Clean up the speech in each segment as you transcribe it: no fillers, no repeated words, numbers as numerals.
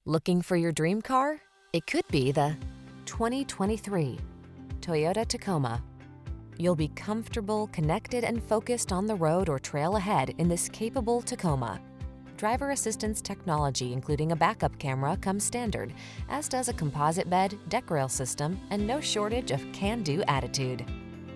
Looking for your dream car? It could be the 2023 Toyota Tacoma. You'll be comfortable, connected, and focused on the road or trail ahead in this capable Tacoma. Driver assistance technology, including a backup camera, comes standard, as does a composite bed, deck rail system, and no shortage of can-do attitude.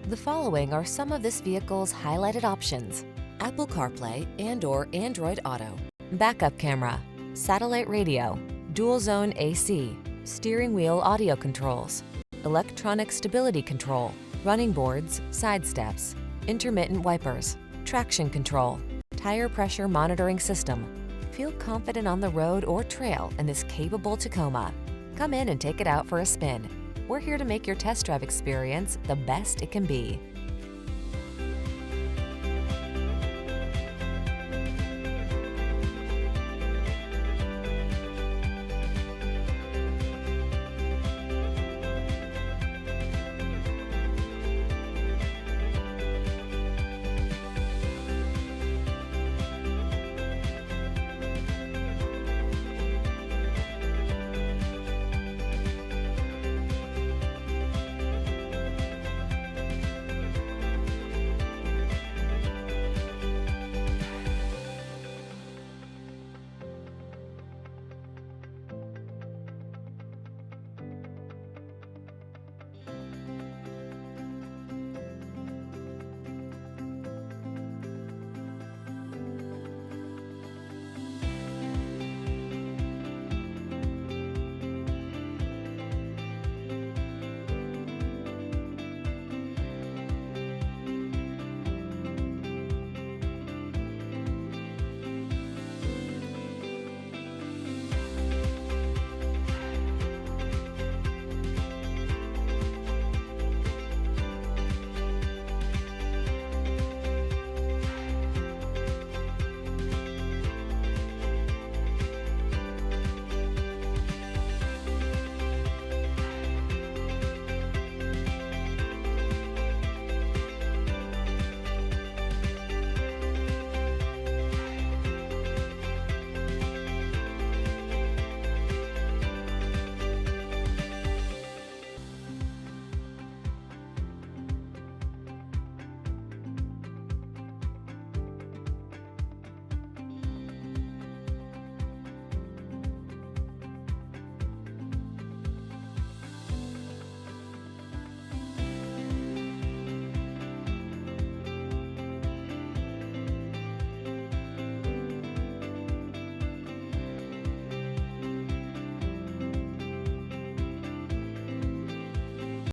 The following are some of this vehicle's highlighted options: Apple CarPlay and/or Android Auto, backup camera, satellite radio, dual zone AC, steering wheel audio controls, electronic stability control, running boards, side steps, intermittent wipers, traction control, tire pressure monitoring system. Feel confident on the road or trail in this capable Tacoma. Come in and take it out for a spin. We're here to make your test drive experience the best it can be.